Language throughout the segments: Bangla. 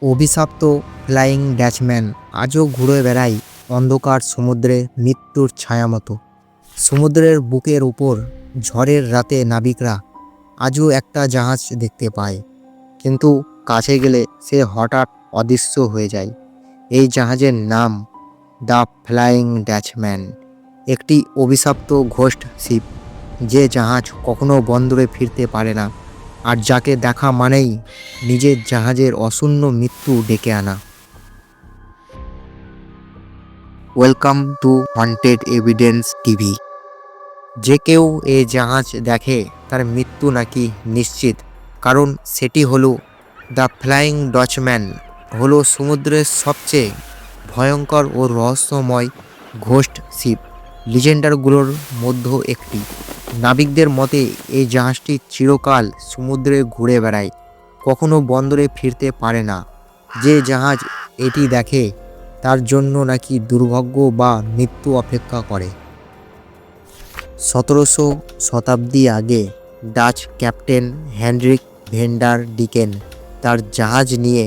অভিশপ্ত ফ্লাইং ড্যাচম্যান আজও ঘুরে বেড়ায় অন্ধকার সমুদ্রে মৃত্যুর ছায়া মতো। সমুদ্রের বুকের উপর ঝড়ের রাতে নাবিকরা আজও একটা জাহাজ দেখতে পায়, কিন্তু কাছে গেলে সে হঠাৎ অদৃশ্য হয়ে যায়। এই জাহাজের নাম দ্য ফ্লাইং ড্যাচম্যান, একটি অভিশপ্ত ঘোস্ট শিপ, যে জাহাজ কখনো বন্দরে ফিরতে পারে না, আর যাকে দেখা মানেই নিজের জাহাজের অশূন্য মৃত্যু ডেকে আনা। Welcome to haunted evidence TV. যে কেউ এই জাহাজ দেখে তার মৃত্যু নাকি নিশ্চিত, কারণ সেটি হলো দ্য ফ্লাইং ডচম্যান, হলো সমুদ্রের সবচেয়ে ভয়ঙ্কর ও রহস্যময় ঘোস্ট শিপ লিজেন্ডারগুলোর মধ্যে একটি। নাবিকদের মতে এই জাহাজটি চিরকাল সমুদ্রে ঘুরে বেড়ায়, কখনো বন্দরে ফিরতে পারে না। যে জাহাজ এটি দেখে তার জন্য নাকি দুর্ভাগ্য বা মৃত্যু অপেক্ষা করে। 17শো শতাব্দী আগে Dutch captain Henrik Vander Decken তার জাহাজ নিয়ে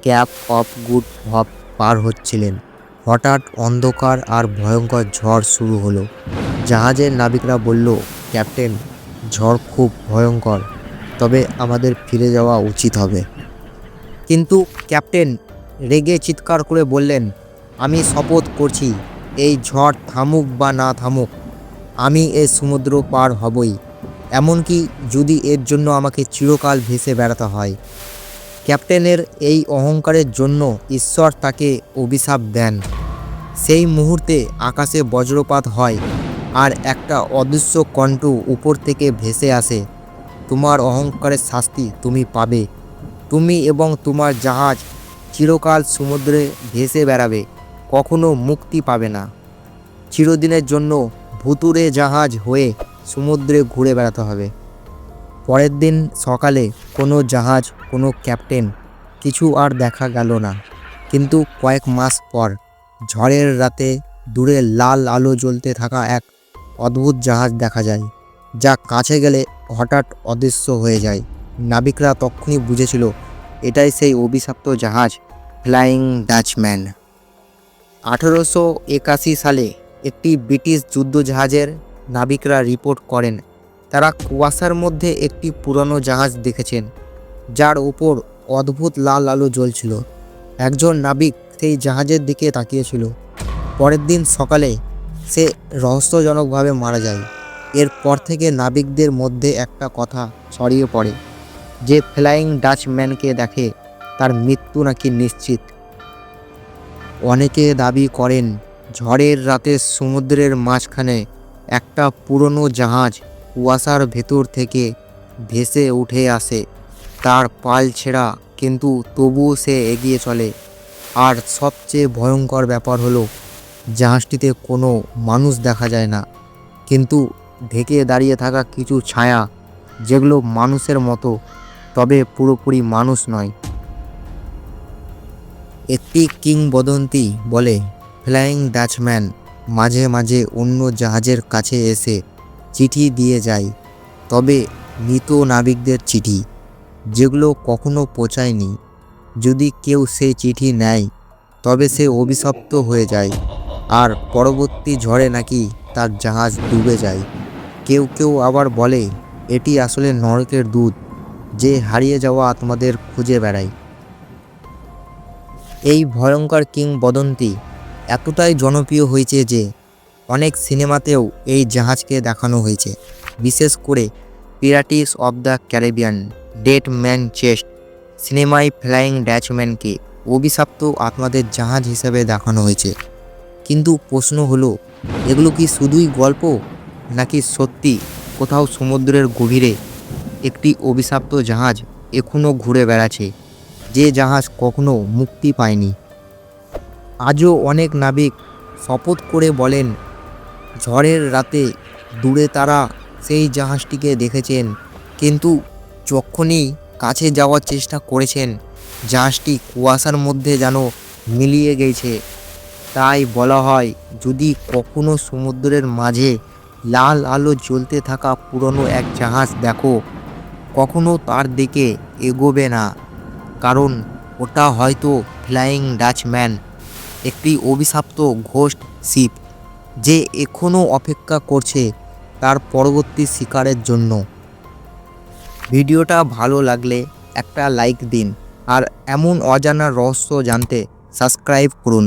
ক্যাপ অফ গুড হপ পার হচ্ছিলেন। হঠাৎ অন্ধকার আর ভয়ঙ্কর ঝড় শুরু হলো। জাহাজের নাবিকরা বলল, ক্যাপ্টেন, ঝড় খুব ভয়ঙ্কর, তবে আমাদের ফিরে যাওয়া উচিত হবে। কিন্তু ক্যাপ্টেন রেগে চিৎকার করে বললেন, আমি শপথ করছি, এই ঝড় থামুক বা না থামুক, আমি এই সমুদ্র পার হবই, এমনকি যদি এর জন্য আমাকে চিরকাল ভেসে বেড়াতে হয়। ক্যাপ্টেনের এই অহংকারের জন্য ঈশ্বর তাকে অভিশাপ দেন। সেই মুহূর্তে আকাশে বজ্রপাত হয়, আর একটা অদৃশ্য কণ্ঠ উপর থেকে ভেসে আসে, তোমার অহংকারের শাস্তি তুমি পাবে। তুমি এবং তোমার জাহাজ চিরকাল সমুদ্রে ভেসে বেড়াবে, কখনো মুক্তি পাবে না। চিরদিনের জন্য ভুতুড়ে জাহাজ হয়ে সমুদ্রে ঘুরে বেড়াতে হবে। পরের দিন সকালে কোনো জাহাজ, কোনো ক্যাপ্টেন, কিছু আর দেখা গেল না। কিন্তু কয়েক মাস পর ঝড়ের রাতে দূরে লাল আলো জ্বলতে থাকা এক অদ্ভুত জাহাজ দেখা যায়, যা কাছে গেলে হঠাৎ অদৃশ্য হয়ে যায়। নাবিকরা তখনই বুঝেছিল এটাই সেই অভিশপ্ত জাহাজ ফ্লাইং ডাচম্যান। 1881 সালে একটি ব্রিটিশ যুদ্ধজাহাজের নাবিকরা রিপোর্ট করেন তারা কুয়াশার মধ্যে একটি পুরনো জাহাজ দেখেছেন, যার উপর অদ্ভুত লাল আলো জ্বলছিল। একজন নাবিক সেই জাহাজের দিকে তাকিয়েছিল। পরের দিন সকালে সে রহস্যজনকভাবে মারা যায়। এরপর থেকে নাবিকদের মধ্যে একটা কথা ছড়িয়ে পড়ে, যে ফ্লাইং ডাচম্যানকে দেখে তার মৃত্যু নাকি নিশ্চিত। অনেকে দাবি করেন ঝড়ের রাতে সমুদ্রের মাঝখানে একটা পুরনো জাহাজ কুয়াশার ভেতর থেকে ভেসে উঠে আসে, তার পাল ছেঁড়া, কিন্তু তবুও সে এগিয়ে চলে। আর সবচেয়ে ভয়ঙ্কর ব্যাপার হলো, জাহাজটিতে কোনো মানুষ দেখা যায় না, কিন্তু ঢেকে দাঁড়িয়ে থাকা কিছু ছায়া, যেগুলো মানুষের মতো, তবে পুরোপুরি মানুষ নয়। একটি কিংবদন্তি বলে, ফ্লাইং ডাচম্যান মাঝে মাঝে অন্য জাহাজের কাছে এসে চিঠি দিয়ে যায়, তবে মৃত নাবিকদের চিঠি, যেগুলো কখনো পৌঁছায়নি। যদি কেউ সেই চিঠি নেয়, তবে সে অভিশপ্ত হয়ে যায়, আর পরবর্তী ঝড়ে নাকি তার জাহাজ ডুবে যায়। কেউ কেউ আবার বলে এটি আসলে নরকের দূত, যে হারিয়ে যাওয়া আত্মাদের খুঁজে বেড়ায়। এই ভয়ঙ্কর কিংবদন্তি এতটাই জনপ্রিয় হয়েছে যে অনেক সিনেমাতেও এই জাহাজকে দেখানো হয়েছে। বিশেষ করে pirates of the Caribbean, dead man chest সিনেমায় ফ্লাইং ড্যাচম্যানকে অভিশপ্ত আত্মাদের জাহাজ হিসেবে দেখানো হয়েছে। কিন্তু প্রশ্ন হলো, এগুলো কি শুধুই গল্প, নাকি সত্যি কোথাও সমুদ্রের গভীরে একটি অভিশপ্ত জাহাজ এখনও ঘুরে বেড়াচ্ছে, যে জাহাজ কখনো মুক্তি পায়নি? আজও অনেক নাবিক শপথ করে বলেন, ঝড়ের রাতে দূরে তারা সেই জাহাজটিকে দেখেছেন, কিন্তু যখনই কাছে যাওয়ার চেষ্টা করেছেন, জাহাজটি কুয়াশার মধ্যে যেন মিলিয়ে গেছে। তাই বলা হয়, যদি কখনো সমুদ্রের মাঝে লাল আলো জ্বলতে থাকা পুরনো এক জাহাজ দেখো, কখনো তার দিকে এগোবে না, কারণ ওটা হয়তো ফ্লাইং ডাচম্যান, একটি অভিশপ্ত ঘোস্ট শিপ যে এখনও অপেক্ষা করছে তার পরবর্তী শিকারের জন্য। ভিডিওটা ভালো লাগলে একটা লাইক দিন আর এমন অজানা রহস্য জানতে সাবস্ক্রাইব করুন।